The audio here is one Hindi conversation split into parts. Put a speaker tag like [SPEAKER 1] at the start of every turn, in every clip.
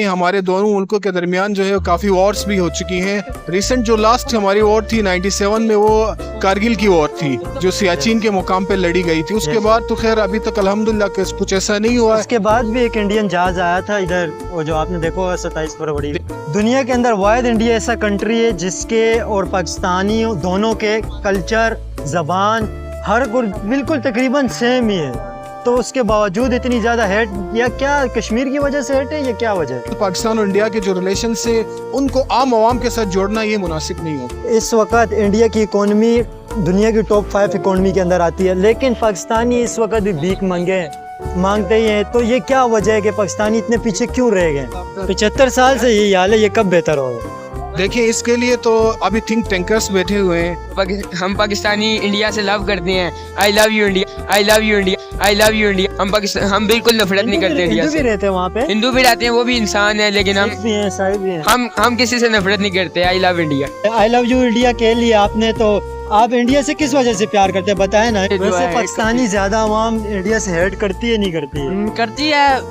[SPEAKER 1] हमारे दोनों मुल्कों के दरमियान जो है काफ़ी वॉर्स भी हो चुकी हैं। रिसेंट जो लास्ट हमारी वॉर थी 97 में, वो कारगिल की वॉर थी जो सियाचिन के मुकाम पे लड़ी गई थी। उसके बाद तो खैर अभी तक अल्हम्दुलिल्लाह कुछ ऐसा नहीं हुआ।
[SPEAKER 2] उसके बाद भी एक इंडियन जहाज आया था इधर, वो जो आपने देखा होगा 27 फरवरी। दुनिया के अंदर वाहिद इंडिया ऐसा कंट्री है जिसके और पाकिस्तानी दोनों के कल्चर, जबान, हर बिल्कुल तकरीबन सेम ही है। तो उसके बावजूद इतनी ज़्यादा हेट, या क्या कश्मीर की वजह से हेट है, या क्या वजह है?
[SPEAKER 1] पाकिस्तान और इंडिया के जो रिलेशन से उनको आम आवाम के साथ जोड़ना ये मुनासिब नहीं होगा।
[SPEAKER 2] इस वक्त इंडिया की इकोनॉमी दुनिया की टॉप 5 इकोनॉमी के अंदर आती है, लेकिन पाकिस्तानी इस वक्त भी भीख मांगते ही हैं। तो ये क्या वजह है कि पाकिस्तानी इतने पीछे क्यों रह गए? 75 साल से यही हाल है, ये कब बेहतर होगा?
[SPEAKER 1] देखिए, इसके लिए तो अभी थिंक टैंकर्स बैठे हुए हैं।
[SPEAKER 3] हम पाकिस्तानी इंडिया से लव करते हैं। I love you India, I love you India, I love you India. हम बिल्कुल नफरत नहीं करते इंडिया से।
[SPEAKER 2] हिंदू भी रहते हैं वहाँ पे,
[SPEAKER 3] हिंदू भी रहते हैं, वो भी इंसान है, लेकिन हम किसी से नफरत नहीं करते। I love India,
[SPEAKER 2] I love you India के लिए आपने तो आप इंडिया से किस वजह से प्यार करते हैं बताए ना? वैसे पाकिस्तानी ज्यादा आवाम इंडिया से हेट करती है, नहीं करती है?
[SPEAKER 4] करती है,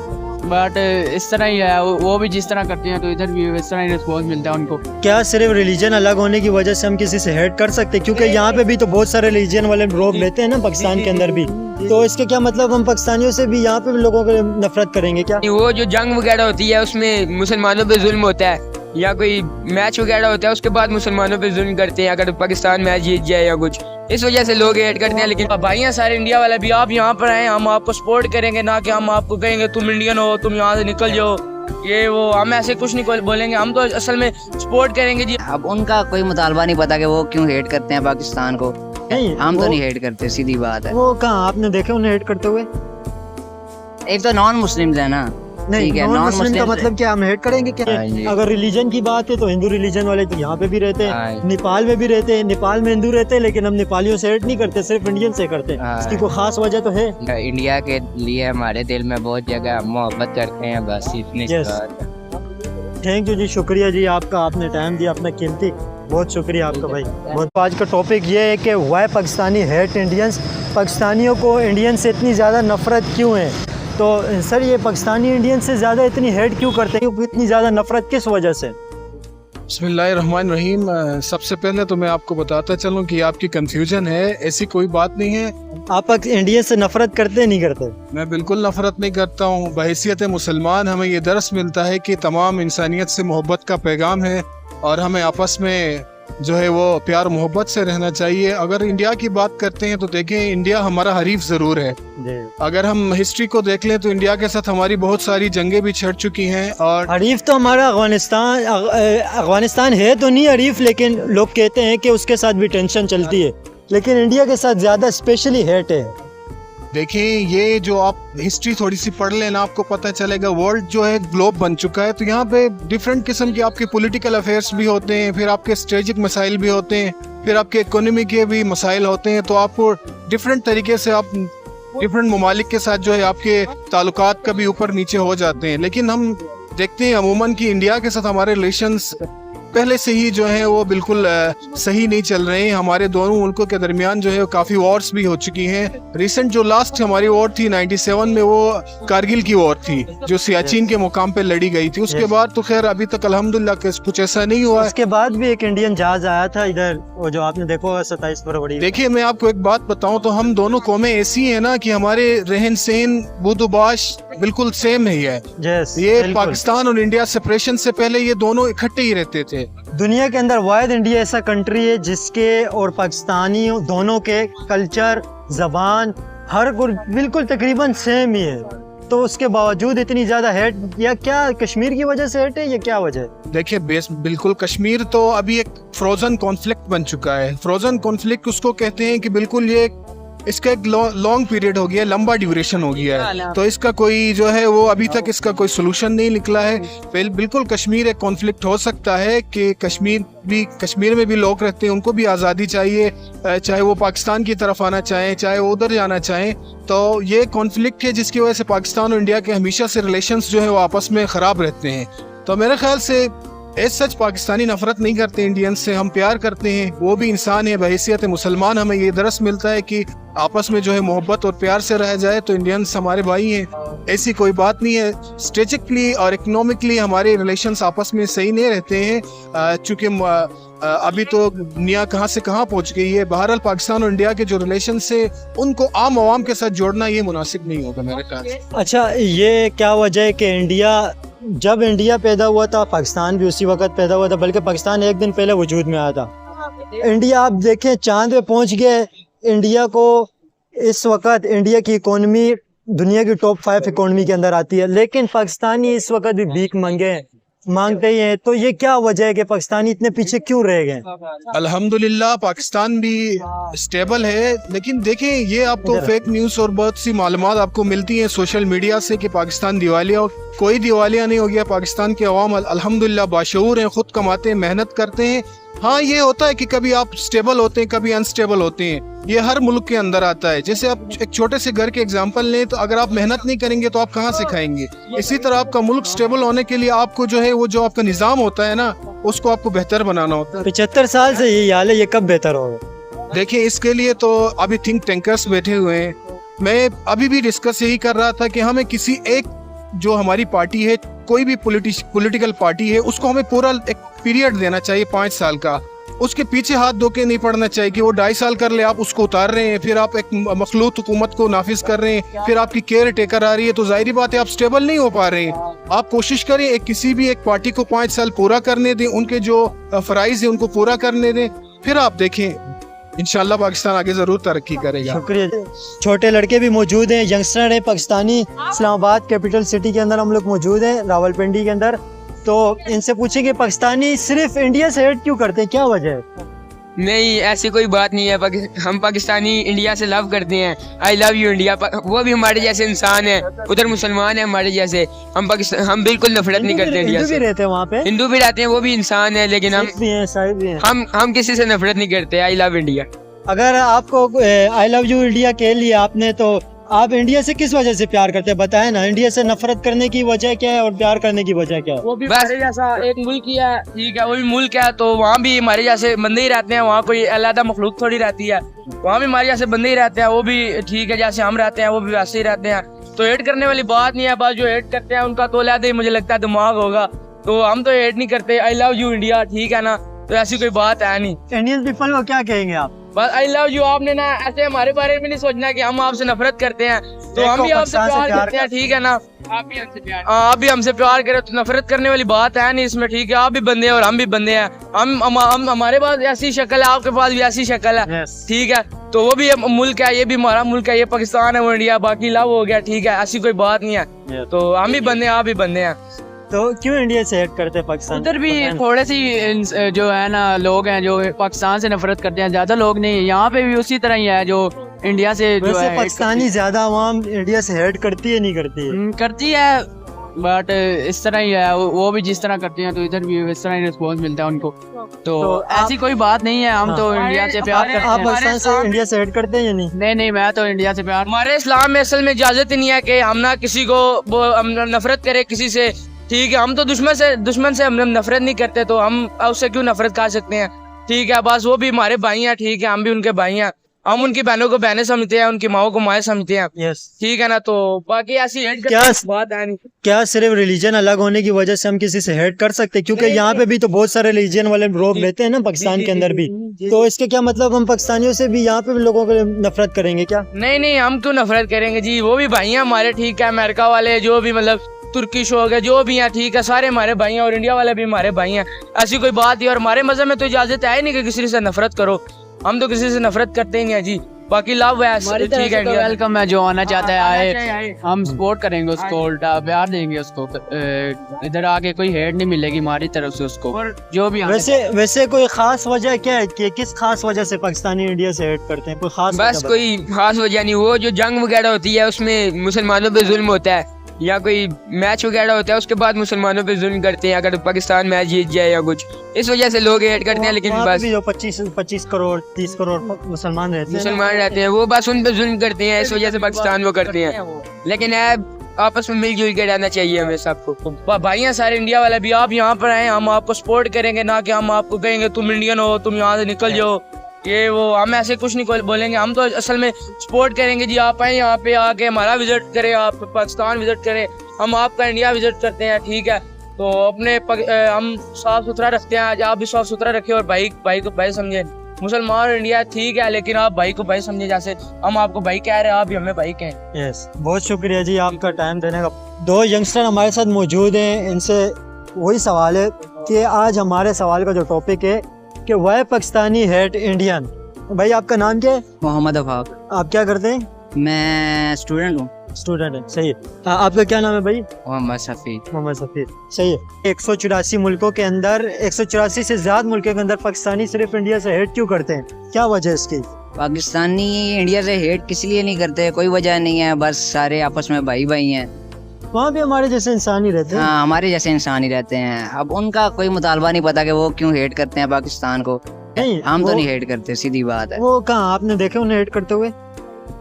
[SPEAKER 4] बट इस तरह ही है, वो भी जिस तरह करती हैं तो इधर भी इस तरह ही रिस्पॉन्स मिलता है उनको।
[SPEAKER 2] क्या सिर्फ रिलीजन अलग होने की वजह से हम किसी से हेट कर सकते हैं? क्योंकि यहाँ पे भी तो बहुत सारे रिलीजन वाले लोग रहते हैं ना पाकिस्तान के अंदर भी, तो इसके क्या मतलब हम पाकिस्तानियों से भी यहाँ पे भी लोगों को नफरत करेंगे क्या?
[SPEAKER 3] वो जो जंग वगैरह होती है उसमें मुसलमानों पे जुल्म होता है, या कोई मैच वगैरह होता है उसके बाद मुसलमानों पे जुल्म करते हैं अगर पाकिस्तान मैच जीत जाए या कुछ, इस वजह से लोग हेट करते हैं। लेकिन
[SPEAKER 4] भाई हैं सारे इंडिया वाले भी, आप यहाँ पर आए, हम आपको सपोर्ट करेंगे, ना कि हम आपको कहेंगे तुम इंडियन हो, तुम यहाँ से निकल जाओ, ये वो, हम ऐसे कुछ नहीं बोलेंगे। हम तो असल में सपोर्ट करेंगे जी।
[SPEAKER 5] अब उनका कोई मुतालबा नहीं पता कि वो क्यों हेट करते हैं पाकिस्तान को।
[SPEAKER 2] नहीं,
[SPEAKER 5] हम तो नहीं हेट करते, सीधी बात है।
[SPEAKER 2] वो कहाँ आपने देखे उन्हें हेट करते हुए?
[SPEAKER 5] एक तो नॉन मुस्लिम्स है ना,
[SPEAKER 2] नहीं, नॉन मुस्लिम का मतलब क्या हम हेट करेंगे क्या?
[SPEAKER 5] हाँ,
[SPEAKER 2] अगर रिलीजन की बात है तो हिंदू रिलीजन वाले तो यहाँ पे भी रहते हैं, नेपाल में भी रहते हैं। नेपाल में हिंदू रहते हैं, लेकिन हम नेपालियों से हेट नहीं करते, सिर्फ इंडियन से करते हैं। इसकी कोई खास वजह तो है?
[SPEAKER 5] इंडिया के लिए हमारे दिल में बहुत जगह मोहब्बत करते हैं, बस इतनी
[SPEAKER 2] थैंक यू जी, शुक्रिया जी आपका, आपने टाइम दिया अपना कीमती, बहुत शुक्रिया आपका भाई। बहुत आज का टॉपिक ये है कि वाई पाकिस्तानी हेट इंडियंस, पाकिस्तानियों को इंडियन से इतनी ज़्यादा नफरत क्यों है? तो सर ये पाकिस्तानी इंडियन से ज़्यादा इतनी हेट क्यों करते हैं, इतनी ज़्यादा नफरत किस वजह से?
[SPEAKER 1] बिस्मिल्लाहिर्रहमानिर्रहीम। सबसे पहले तो मैं आपको बताता चलूँ कि आपकी कंफ्यूजन है, ऐसी कोई बात नहीं है।
[SPEAKER 2] आप इंडिया से नफरत करते नहीं करते?
[SPEAKER 1] मैं बिल्कुल नफरत नहीं करता हूँ। बहैसियत मुसलमान हमें ये दर्स मिलता है कि तमाम इंसानियत से मोहब्बत का पैगाम है और हमें आपस में जो है वो प्यार मोहब्बत से रहना चाहिए। अगर इंडिया की बात करते हैं तो देखें, इंडिया हमारा हरीफ ज़रूर है। अगर हम हिस्ट्री को देख लें तो इंडिया के साथ हमारी बहुत सारी जंगें भी छिड़ चुकी हैं। और
[SPEAKER 2] हरीफ तो हमारा अफगानिस्तान है तो नहीं हरीफ, लेकिन लोग कहते हैं कि उसके साथ भी टेंशन चलती है, लेकिन इंडिया के साथ ज़्यादा स्पेशली हेट है।
[SPEAKER 1] देखिए, ये जो आप हिस्ट्री थोड़ी सी पढ़ लेना, आपको पता चलेगा वर्ल्ड जो है ग्लोब बन चुका है। तो यहाँ पे डिफरेंट किस्म के आपके पॉलिटिकल अफेयर्स भी होते हैं, फिर आपके स्ट्रेटेजिक मसाइल भी होते हैं, फिर आपके इकोनॉमी के भी मसाइल होते हैं। तो आपको डिफरेंट तरीके से आप डिफरेंट ममालिक के साथ जो है आपके ताल्लुकात कभी ऊपर नीचे हो जाते हैं। लेकिन हम देखते हैं अमूमन कि इंडिया के साथ हमारे रिलेशंस पहले से ही जो है वो बिल्कुल सही नहीं चल रहे हैं। हमारे दोनों मुल्कों के दरमियान जो है काफ़ी वॉर्स भी हो चुकी हैं। रिसेंट जो लास्ट हमारी वॉर थी 97 में, वो कारगिल की वॉर थी जो सियाचिन के मुकाम पे लड़ी गई थी। उसके बाद तो खैर अभी तक अल्हम्दुलिल्लाह कुछ ऐसा नहीं हुआ।
[SPEAKER 2] उसके बाद भी एक इंडियन जहाज आया था इधर, वो जो आपने देखा होगा 27 फरवरी।
[SPEAKER 1] देखिए, मैं आपको एक बात बताऊं तो हम दोनों कौमें ऐसी हैं ना कि हमारे रहन सहन बुदुबाश बिल्कुल सेम है। ये पाकिस्तान और इंडिया सेपरेशन से पहले ये दोनों इकट्ठे ही रहते थे।
[SPEAKER 2] दुनिया के अंदर वाहिद इंडिया ऐसा कंट्री है जिसके और पाकिस्तानी दोनों के कल्चर, जबान, हर बिल्कुल तकरीबन सेम ही है। तो उसके बावजूद इतनी ज़्यादा हेट, या क्या कश्मीर की वजह से हेट है, या क्या वजह है?
[SPEAKER 1] देखिए, बिल्कुल कश्मीर तो अभी एक फ्रोजन कॉन्फ्लिक्ट बन चुका है। फ्रोजन कॉन्फ्लिक्ट उसको कहते हैं कि बिल्कुल ये इसका एक लॉन्ग पीरियड हो गया, लंबा ड्यूरेशन हो गया है। तो इसका कोई जो है वो अभी तक इसका कोई सोल्यूशन नहीं निकला है। बिल्कुल कश्मीर एक कॉन्फ्लिक्ट हो सकता है कि कश्मीर में भी लोग रहते हैं, उनको भी आज़ादी चाहिए, चाहे वो पाकिस्तान की तरफ आना चाहें, चाहे वो उधर जाना चाहें। तो ये कॉन्फ्लिक्ट है जिसकी वजह से पाकिस्तान और इंडिया के हमेशा से रिलेशंस जो है वो आपस में ख़राब रहते हैं। तो मेरे ख्याल से एज सच पाकिस्तानी नफरत नहीं करते इंडियन से, हम प्यार करते हैं, वो भी इंसान है, बहैसियत मुसलमान हमें ये दरस मिलता है कि आपस में जो है मोहब्बत और प्यार से रहा जाए, तो इंडियंस हमारे भाई हैं, ऐसी कोई बात नहीं है। स्ट्रेटेजिकली और इकोनॉमिकली हमारे रिलेशंस आपस में सही नहीं रहते हैं, चूँकि अभी तो दुनिया कहाँ से कहाँ पहुँच गई है। बहरहाल पाकिस्तान और इंडिया के जो रिलेशन है उनको आम आवाम के साथ जोड़ना ये मुनासिब नहीं होगा मेरे ख्याल से।
[SPEAKER 2] अच्छा, ये क्या वजह है कि जब इंडिया पैदा हुआ था पाकिस्तान भी उसी वक्त पैदा हुआ था, बल्कि पाकिस्तान एक दिन पहले वजूद में आया था। इंडिया आप देखें चांद पे पहुंच गए। इंडिया को इस वक्त इंडिया की इकोनॉमी दुनिया की टॉप 5 इकोनॉमी के अंदर आती है, लेकिन पाकिस्तानी इस वक्त भी भीख मांगते ही हैं। तो ये क्या वजह है कि पाकिस्तानी इतने पीछे क्यों रह गए?
[SPEAKER 1] अल्हम्दुलिल्लाह पाकिस्तान भी स्टेबल है, लेकिन देखें ये आपको फेक न्यूज़ और बहुत सी मालूमात आपको मिलती हैं सोशल मीडिया से कि पाकिस्तान दिवालिया हो। कोई दिवालिया नहीं हो गया। पाकिस्तान के अवाम अल्हम्दुलिल्लाह बाशऊर हैं, खुद कमाते हैं, मेहनत करते हैं। हाँ, ये होता है कि कभी आप स्टेबल होते हैं, कभी अनस्टेबल होते हैं, ये हर मुल्क के अंदर आता है। जैसे आप एक छोटे से घर के एग्जांपल लें, तो अगर आप मेहनत नहीं करेंगे तो आप कहाँ से खाएंगे। इसी तरह आपका मुल्क स्टेबल होने के लिए आपको जो है वो जो आपका निज़ाम होता है ना, उसको आपको बेहतर बनाना होता है।
[SPEAKER 2] 75 साल से यही हाल है, ये कब बेहतर होगा?
[SPEAKER 1] देखिए, इसके लिए तो अभी थिंक टैंकर्स बैठे हुए हैं। मैं अभी भी डिस्कस यही कर रहा था कि हमें किसी एक जो हमारी पार्टी है, कोई भी पॉलिटिकल पार्टी है, उसको हमें पूरा एक पीरियड देना चाहिए 5 साल का। उसके पीछे हाथ धो के नहीं पड़ना चाहिए कि वो 2.5 साल कर ले, आप उसको उतार रहे हैं, फिर आप एक मखलूत हुकूमत को नाफिज कर रहे हैं, फिर आपकी केयर टेकर आ रही है, तो जाहिर बात है आप स्टेबल नहीं हो पा रहे हैं। आप कोशिश करें किसी भी एक पार्टी को 5 साल पूरा करने दें, उनके जो फराइज है उनको पूरा करने दें, फिर आप देखें इंशाल्लाह पाकिस्तान आगे जरूर तरक्की करेगा।
[SPEAKER 2] शुक्रिया। छोटे लड़के भी मौजूद हैं, यंगस्टर है पाकिस्तानी। इस्लामाबाद कैपिटल सिटी के अंदर हम लोग मौजूद हैं, रावलपिंडी के अंदर। तो इनसे पूछेंगे पाकिस्तानी सिर्फ इंडिया से हेट क्यों करते हैं, क्या वजह है?
[SPEAKER 3] नहीं, ऐसी कोई बात नहीं है। हम पाकिस्तानी इंडिया से लव करते हैं। I love you India. वो भी हमारे जैसे इंसान है, उधर मुसलमान है हमारे जैसे। हम बिल्कुल नफरत नहीं करते इंडिया से।
[SPEAKER 2] हिंदू भी रहते हैं वहाँ पे,
[SPEAKER 3] हिंदू भी रहते हैं, वो भी इंसान है, लेकिन हम किसी से नफरत नहीं करते। I love India.
[SPEAKER 2] अगर आपको आई लव यू इंडिया कह लिया आपने, तो आप इंडिया से किस वजह से प्यार करते हैं, बताएं ना। इंडिया से नफरत करने की वजह क्या है और प्यार करने की वजह क्या है?
[SPEAKER 4] वो भी हमारे जैसा एक मुल्क ही है, ठीक है, वो भी मुल्क है, तो वहाँ भी हमारे जैसे बंदे ही रहते हैं। वहाँ कोई अलग मखलूक थोड़ी रहती है, वहाँ भी हमारे जैसे बंदे ही रहते हैं। वो भी ठीक है, जैसे हम रहते हैं वो भी वैसे ही रहते हैं। तो हेट करने वाली बात नहीं है। बस जो हेट करते हैं उनका तो अलग ही मुझे लगता है दिमाग होगा, तो हम तो हेट नहीं करते। आई लव यू इंडिया, ठीक है ना, तो ऐसी कोई बात है नहीं।
[SPEAKER 2] इंडियन पीपल को क्या कहेंगे आप?
[SPEAKER 4] बस आई लव यू, आपने ना ऐसे हमारे बारे में नहीं सोचना कि हम आपसे नफरत करते हैं, तो हम भी आपसे प्यार करते हैं, ठीक है ना। आप भी हमसे प्यार करें, तो नफरत करने वाली बात है नहीं इसमें, ठीक है। आप भी बंदे हैं और हम भी बंदे हैं। हम हमारे पास ऐसी शक्ल है, आपके पास भी ऐसी शक्ल है, ठीक है। तो वो भी मुल्क है, ये भी हमारा मुल्क है, ये पाकिस्तान है, वो इंडिया, बाकी लव हो गया, ठीक है। ऐसी कोई बात नहीं है। तो हम भी बंदे हैं, आप भी बंदे हैं।
[SPEAKER 2] तो क्यों इंडिया से हेट करते हैं पाकिस्तान?
[SPEAKER 6] उधर भी थोड़े सी जो है ना लोग हैं जो पाकिस्तान से नफरत करते हैं, ज्यादा लोग नहीं। यहाँ पे भी उसी तरह ही है जो इंडिया से जो है
[SPEAKER 2] पाकिस्तानी ज्यादा आवाम इंडिया से हेट करती है, नहीं करती है?
[SPEAKER 6] करती है, बट इस तरह ही है। वो भी जिस तरह करते हैं तो इधर भी इस तरह ही रिस्पॉन्स मिलता है उनको। तो ऐसी कोई बात नहीं है। हम तो इंडिया से प्यार करते हैं।
[SPEAKER 2] आप पाकिस्तान से इंडिया से हेट करते हैं या नहीं?
[SPEAKER 6] नहीं, मैं तो इंडिया से प्यार।
[SPEAKER 4] हमारे इस्लाम में असल में इजाजत ही नहीं है कि हम ना किसी को नफरत करें किसी से, ठीक है। हम तो दुश्मन से हम नफरत नहीं करते, तो हम उससे क्यों नफरत कर सकते हैं, ठीक है। बस वो भी हमारे भाई हैं, ठीक है, हम भी उनके भाई हैं। हम उनकी बहनों को बहनें समझते हैं, उनकी माओ को माएँ समझते हैं, ठीक है ना। तो बाकी ऐसी हेट
[SPEAKER 2] क्या
[SPEAKER 4] बात है नहीं।
[SPEAKER 2] क्या सिर्फ रिलीजन अलग होने की वजह से हम किसी से हेट कर सकते हैं? क्योंकि यहाँ पे भी तो बहुत सारे रिलीजन वाले लोग रहते हैं ना पाकिस्तान के अंदर भी। तो इसके क्या मतलब हम पाकिस्तानियों से भी यहाँ पे भी लोगों को नफरत करेंगे क्या?
[SPEAKER 4] नहीं, हम क्यों नफरत करेंगे जी, वो भी भाई हैं हमारे, ठीक है। अमेरिका वाले जो भी मतलब तुर्किश हो गए जो भी हैं, ठीक है, सारे हमारे भाई हैं, और इंडिया वाले भी हमारे भाई हैं। ऐसी कोई बात ही, और हमारे मजहब में तो इजाजत है नहीं कि किसी से नफरत करो। हम तो किसी से नफरत करते ही नहीं है जी। बाकी लव है, ठीक है,
[SPEAKER 6] वेलकम है। जो आना चाहता है आए, हम सपोर्ट करेंगे उसको, उल्टा प्यार देंगे उसको। इधर आके कोई हेट नहीं मिलेगी हमारी तरफ से उसको। जो भी
[SPEAKER 2] वैसे कोई खास वजह क्या है कि किस खास वजह से पाकिस्तानी इंडिया से हेट करते हैं? कोई खास
[SPEAKER 3] बस कोई खास वजह नहीं। वो जो जंग वगैरह होती है उसमें मुसलमानों पे जुल्म होता है, या कोई मैच वगैरह होता है उसके बाद मुसलमानों पे जुल्म करते हैं, अगर पाकिस्तान मैच जीत जाए या कुछ, इस वजह से लोग हेट करते हैं। लेकिन बस
[SPEAKER 2] जो 25 करोड़ 30 करोड़ मुसलमान रहते हैं,
[SPEAKER 3] वो बस उन पे जुल्म करते हैं, इस वजह से पाकिस्तान वो करते हैं। लेकिन आपस में मिलजुल के रहना चाहिए हमें सबको।
[SPEAKER 4] भाई हैं सारे इंडिया वाले भी, आप यहाँ पर आए, हम आपको सपोर्ट करेंगे, ना कि हम आपको कहेंगे तुम इंडियन हो, तुम यहाँ से निकल जाओ, ये वो, हम ऐसे कुछ नहीं बोलेंगे। हम तो असल में सपोर्ट करेंगे जी, आप आए यहाँ पे आके हमारा विजिट करें, आप पाकिस्तान विजिट करें, हम आपका इंडिया विजिट करते हैं, ठीक है। तो अपने हम साफ सुथरा रखते हैं, आप भी साफ सुथरा रखें और भाई को भाई समझे। मुसलमान और इंडिया ठीक है, लेकिन आप भाई को भाई समझे, जैसे हम आपको भाई कह रहे हैं, आप भी हमें भाई कहें।
[SPEAKER 2] यस, बहुत शुक्रिया जी आपका टाइम देने का। दो यंगस्टर हमारे साथ मौजूद हैं, इनसे वही सवाल है कि आज हमारे सवाल का जो टॉपिक है कि वाई पाकिस्तानी हेट इंडियन। भाई आपका नाम क्या है?
[SPEAKER 5] मोहम्मद अफाक।
[SPEAKER 2] आप क्या करते हैं?
[SPEAKER 5] मैं स्टूडेंट हूँ।
[SPEAKER 2] स्टूडेंट है, सही है। आपका क्या नाम है भाई?
[SPEAKER 5] मोहम्मद शफी।
[SPEAKER 2] मोहम्मद सफीर, सही है। 184 मुल्कों के अंदर, 184 से ज्यादा मुल्कों के अंदर पाकिस्तानी सिर्फ इंडिया से हेट क्यों करते हैं? क्या वजह है इसकी?
[SPEAKER 5] पाकिस्तानी इंडिया से हेट किस लिए नहीं करते, कोई वजह नहीं है, बस सारे आपस में भाई भाई हैं।
[SPEAKER 2] वहाँ भी हमारे जैसे इंसान ही रहते हैं।
[SPEAKER 5] हाँ, हमारे जैसे इंसान ही रहते हैं। अब उनका कोई मुतालबा नहीं पता कि वो क्यों हेट करते हैं पाकिस्तान को।
[SPEAKER 2] नहीं,
[SPEAKER 5] हम तो नहीं हेट करते, सीधी बात है।
[SPEAKER 2] वो कहाँ आपने देखे उन्हें हेट करते हुए?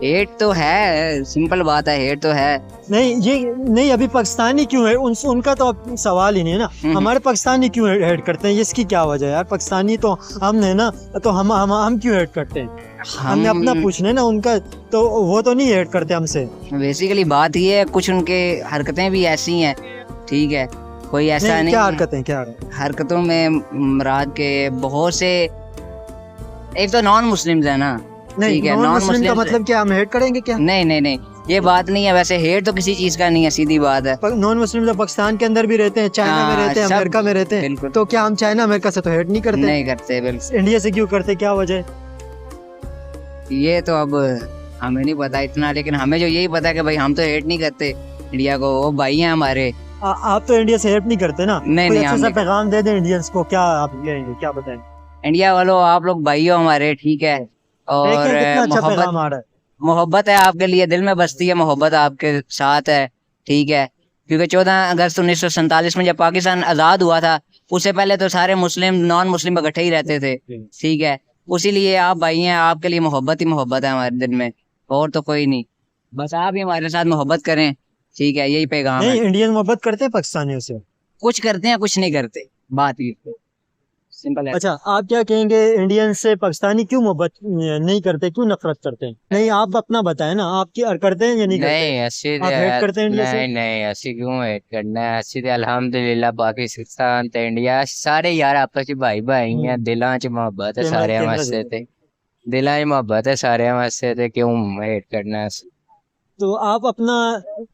[SPEAKER 5] हेट तो है, सिंपल बात है, हेट तो है।
[SPEAKER 2] नहीं, ये नहीं, अभी पाकिस्तानी क्यों है उनका तो अब सवाल ही नहीं है ना। हमारे पाकिस्तानी क्यों हेट करते हैं, इसकी क्या वजह है यार? पाकिस्तानी तो हमने ना, तो हम क्यों हेट करते हैं? हमने अपना पूछना है ना, उनका तो वो तो नहीं हेट करते हमसे।
[SPEAKER 5] बेसिकली बात ये है, कुछ उनके हरकतें भी ऐसी हैं, ठीक है, कोई ऐसा नहीं।
[SPEAKER 2] क्या हरकतें? क्या
[SPEAKER 5] हरकतों में मुराद के बहुत से, एक तो नॉन मुस्लिम्स है ना, ठीक है, नॉन मुस्लिम
[SPEAKER 2] का मतलब क्या, हम हेट करेंगे क्या?
[SPEAKER 5] नहीं नहीं नहीं, ये बात नहीं है। वैसे हेट तो किसी चीज का नहीं है, सीधी बात है।
[SPEAKER 2] नॉन मुस्लिम तो पाकिस्तान के अंदर भी रहते हैं, चाइना में रहते हैं, अमेरिका में रहते हैं, तो क्या हम चाइना अमेरिका से तो हेट नहीं करते?
[SPEAKER 5] नहीं करते, बिल्कुल।
[SPEAKER 2] इंडिया से क्यों करते, क्या वजह?
[SPEAKER 5] ये तो अब हमें नहीं पता इतना, लेकिन हमें जो यही पता है कि भाई हम तो हेट नहीं करते इंडिया को, वो भाई हैं हमारे।
[SPEAKER 2] आप तो इंडिया से हेट नहीं करते ना?
[SPEAKER 5] नहीं
[SPEAKER 2] कोई
[SPEAKER 5] नहीं,
[SPEAKER 2] अच्छा सा पैगाम दे दें इंडियंस को, क्या आप कहेंगे, क्या बताएं?
[SPEAKER 5] इंडिया वालों, आप लोग भाई हो हमारे, ठीक है, और
[SPEAKER 2] कितना अच्छा पैगाम आ रहा है।
[SPEAKER 5] मोहब्बत है आपके लिए, दिल में बसती है मोहब्बत आपके साथ है, ठीक है। क्योंकि 14 अगस्त 1947 में जब पाकिस्तान आज़ाद हुआ था, उससे पहले तो सारे मुस्लिम नॉन मुस्लिम इकट्ठे ही रहते थे, ठीक है। उसी लिए आप भाई हैं, आपके लिए मोहब्बत ही मोहब्बत है हमारे दिल में, और तो कोई नहीं। बस आप ही हमारे साथ मोहब्बत करें, ठीक है, यही पैगाम है।
[SPEAKER 2] इंडियन मोहब्बत करते हैं पाकिस्तानियों से?
[SPEAKER 5] कुछ करते हैं, कुछ नहीं करते, बात ये सिंपल है।
[SPEAKER 2] अच्छा, आप क्या कहेंगे, इंडियन से पाकिस्तानी क्यों मोहब्बत नहीं करते, क्यों नफरत करते हैं? नहीं, आप अपना बताएं ना, आप क्या करते हैं या नहीं करते?
[SPEAKER 5] नहीं, ऐसी
[SPEAKER 2] आप हेट करते हैं इंडिया से?
[SPEAKER 5] नहीं नहीं, ऐसी क्यों हेट करना है, ऐसी अल्हम्दुलिल्लाह पाकिस्तान ते इंडिया सारे यार आपस च भाई भाई हैं, दिलां च मोहब्बत है सारे वास्ते ते, दिलां च मोहब्बत है सारे वास्ते ते, क्यों हेट करना है?
[SPEAKER 2] तो आप अपना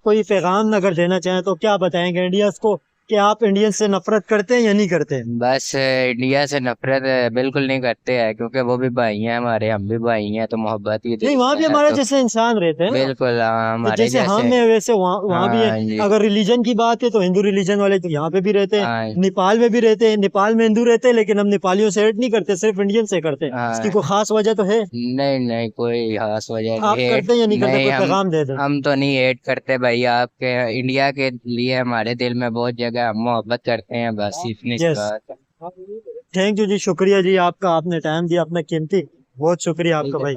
[SPEAKER 2] कोई पैगाम अगर देना चाहें तो क्या बताएंगे इंडिया को, कि आप इंडियन से नफरत करते हैं या नहीं करते?
[SPEAKER 5] बस इंडिया से नफरत बिल्कुल नहीं करते हैं, क्योंकि वो भी भाई हैं हमारे, हम भी भाई हैं, तो मोहब्बत ही
[SPEAKER 2] नहीं, वहाँ भी हमारे जैसे इंसान रहते हैं।
[SPEAKER 5] बिल्कुल, हमारे
[SPEAKER 2] जैसे हम हैं वैसे वहाँ भी है। अगर रिलीजन की बात है तो हिंदू रिलीजन वाले तो यहाँ पे भी रहते हैं, नेपाल में भी रहते हैं, नेपाल में हिंदू रहते हैं, लेकिन हम नेपालियों से हेट नहीं करते, सिर्फ इंडियन से करते हैं। इसकी कोई खास वजह तो है?
[SPEAKER 5] नहीं नहीं, कोई खास वजह
[SPEAKER 2] आप करते हैं या नहीं करते? कोई पैगाम दे दें।
[SPEAKER 5] हम तो नहीं हेट करते भाई, आपके इंडिया के लिए हमारे दिल में बहुत जगह, हम मोहब्बत करते हैं, बस इतनी बात है।
[SPEAKER 2] थैंक यू जी, शुक्रिया जी आपका, आपने टाइम दिया अपना कीमती, बहुत शुक्रिया आपका भाई।